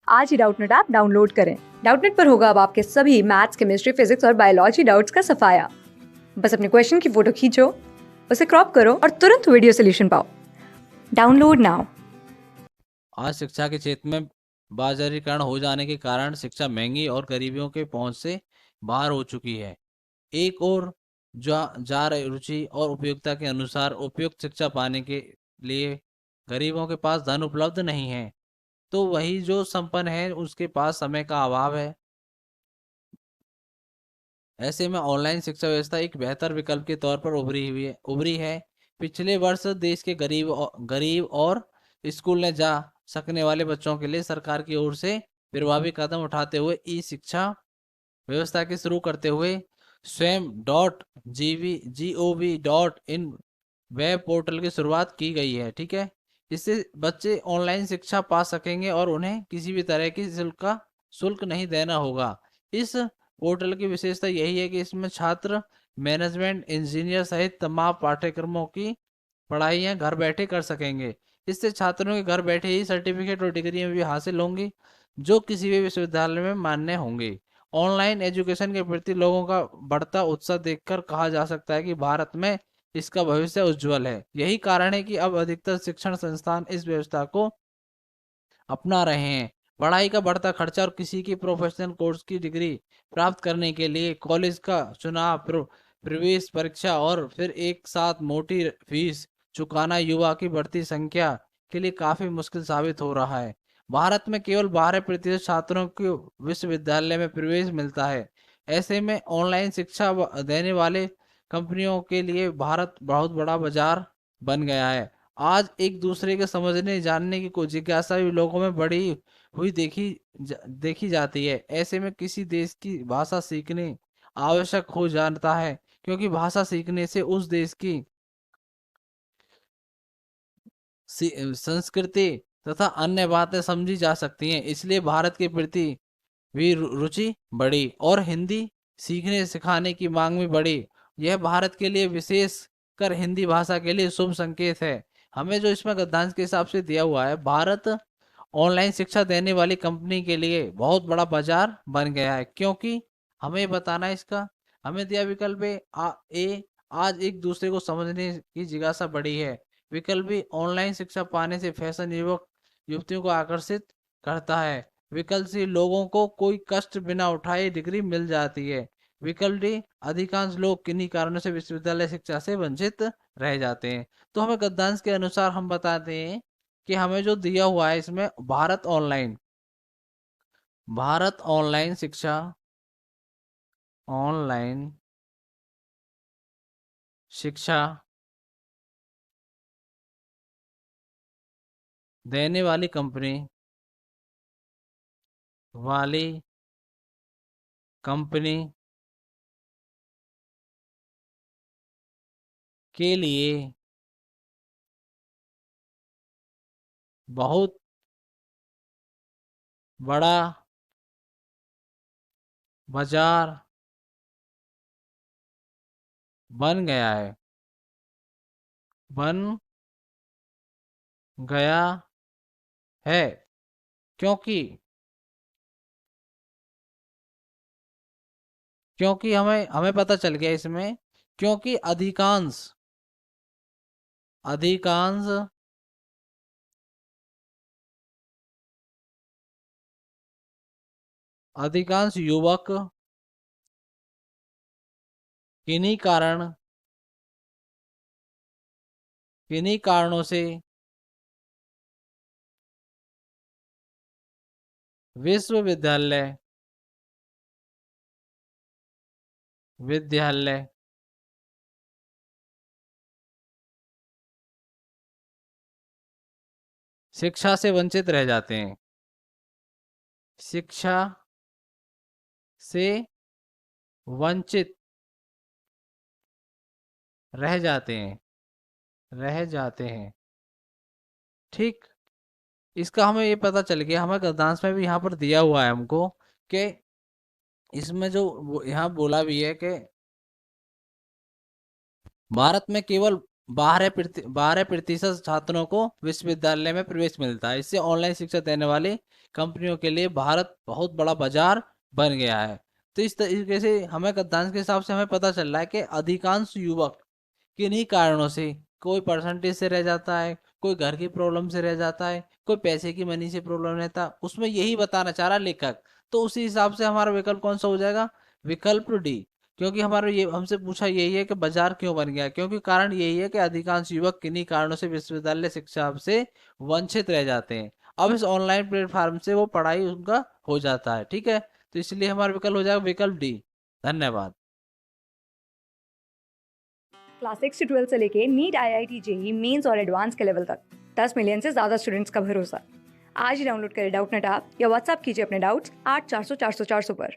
आज ही Doubtnut app download करें। Doubtnut पर होगा अब आपके सभी मैथ्स, केमिस्ट्री, फिजिक्स और बायोलॉजी डाउट्स का सफाया। बस अपने क्वेश्चन की फोटो खींचो, उसे क्रॉप करो और तुरंत वीडियो सोल्यूशन पाओ। Download now. आज शिक्षा के क्षेत्र में बाजारीकरण हो जाने के कारण शिक्षा महंगी और गरीबियों के पहुंच से बाहर हो चुकी है। एक और जा रही रुचि और उपयोगिता के अनुसार उपयुक्त शिक्षा पाने के लिए गरीबों के पास धन उपलब्ध नहीं है, तो वही जो संपन्न है उसके पास समय का अभाव है। ऐसे में ऑनलाइन शिक्षा व्यवस्था एक बेहतर विकल्प के तौर पर उभरी है। पिछले वर्ष देश के गरीब और स्कूल न जा सकने वाले बच्चों के लिए सरकार की ओर से प्रभावी कदम उठाते हुए ई शिक्षा व्यवस्था के शुरू करते हुए स्वयं .gov.in वेब पोर्टल की शुरुआत की गई है। ठीक है, इससे बच्चे ऑनलाइन शिक्षा पा सकेंगे और उन्हें किसी भी तरह की शुल्क नहीं देना होगा। इस पोर्टल की विशेषता यही है कि इसमें छात्र मैनेजमेंट, इंजीनियर सहित तमाम पाठ्यक्रमों की पढ़ाइयाँ घर बैठे कर सकेंगे। इससे छात्रों के घर बैठे ही सर्टिफिकेट और डिग्रियां भी हासिल होंगी जो किसी भी विश्वविद्यालय में मान्य होंगे। ऑनलाइन एजुकेशन के प्रति लोगों का बढ़ता उत्साह देखकर कहा जा सकता है कि भारत में इसका भविष्य उज्जवल है। यही कारण है कि अब अधिकतर शिक्षण संस्थान इस व्यवस्था को अपना रहे हैं। पढ़ाई का बढ़ता खर्चा और किसी की प्रोफेशनल कोर्स की डिग्री प्राप्त करने के लिए कॉलेज का चुनाव, प्रवेश परीक्षा और फिर एक साथ मोटी फीस चुकाना युवा की बढ़ती संख्या के लिए काफी मुश्किल साबित हो रहा है। भारत में केवल 12% छात्रों को विश्वविद्यालय में प्रवेश मिलता है। ऐसे में ऑनलाइन शिक्षा देने वाले कंपनियों के लिए भारत बहुत बड़ा बाजार बन गया है। आज एक दूसरे के समझने जानने की कोई जिज्ञासा भी लोगों में बड़ी हुई देखी जाती है। ऐसे में किसी देश की भाषा सीखने आवश्यक हो जाता है, क्योंकि भाषा सीखने से उस देश की संस्कृति तथा अन्य बातें समझी जा सकती हैं। इसलिए भारत के प्रति भी रुचि बढ़ी और हिंदी सीखने सिखाने की मांग भी बढ़ी। यह भारत के लिए, विशेष कर हिंदी भाषा के लिए शुभ संकेत है। हमें जो इसमें गद्यांश के हिसाब से दिया हुआ है, भारत ऑनलाइन शिक्षा देने वाली कंपनी के लिए बहुत बड़ा बाजार बन गया है, क्योंकि हमें बताना है इसका। हमें दिया विकल्प ए, आज एक दूसरे को समझने की जिज्ञासा बढ़ी है। विकल्प बी, ऑनलाइन शिक्षा पाने से फैशन युवक युवतियों को आकर्षित करता है। विकल्प सी, लोगों को कोई कष्ट बिना उठाए डिग्री मिल जाती है। विकल्प डी, अधिकांश लोग किन्हीं कारणों से विश्वविद्यालय शिक्षा से वंचित रह जाते हैं। तो हमें गद्यांश के अनुसार हम बताते हैं कि हमें जो दिया हुआ है इसमें भारत ऑनलाइन शिक्षा ऑनलाइन शिक्षा देने वाली कंपनी के लिए बहुत बड़ा बाजार बन गया है बन गया है क्योंकि क्योंकि हमें हमें पता चल गया इसमें, क्योंकि अधिकांश अधिकांश युवक किन्हीं कारण किन्हीं कारणों से विश्वविद्यालय विद्यालय शिक्षा से वंचित रह जाते हैं शिक्षा से वंचित रह जाते हैं रह जाते हैं ठीक। इसका हमें ये पता चल गया, हमें गद्यांश में भी यहाँ पर दिया हुआ है हमको कि इसमें जो यहाँ बोला भी है कि भारत में केवल 12% छात्रों को विश्वविद्यालय में प्रवेश मिलता है। इससे ऑनलाइन शिक्षा देने वाली कंपनियों के लिए भारत बहुत बड़ा बाजार बन गया है। तो इस तरीके से हमें गद्दांश के हिसाब से हमें पता चल रहा है कि अधिकांश युवक किन्हीं कारणों से, कोई परसेंटेज से रह जाता है, कोई घर की प्रॉब्लम से रह जाता है, कोई पैसे की मनी से प्रॉब्लम रहता, उसमें यही बताना चाह रहा लेखक। तो उसी हिसाब से हमारा विकल्प कौन सा हो जाएगा? विकल्प डी। क्योंकि हमारा ये हमसे पूछा यही है कि बाजार क्यों बन गया, क्योंकि कारण यही है कि अधिकांश युवक किन्हीं कारणों से विश्वविद्यालय शिक्षा से वंचित रह जाते हैं। अब इस ऑनलाइन प्लेटफॉर्म से वो पढ़ाई उनका हो जाता है। ठीक है, तो इसलिए हमारा विकल्प हो जाएगा विकल्प डी। धन्यवाद। क्लास 6 से 12 से लेके नीट, IIT, जेई मेंस और एडवांस के लेवल तक 10 मिलियन से ज़्यादा स्टूडेंट्स का भरोसा। आज ही डाउनलोड करें डाउटनेट ऐप या व्हाट्सएप कीजिए अपने डाउट्स 8400 400 400 पर।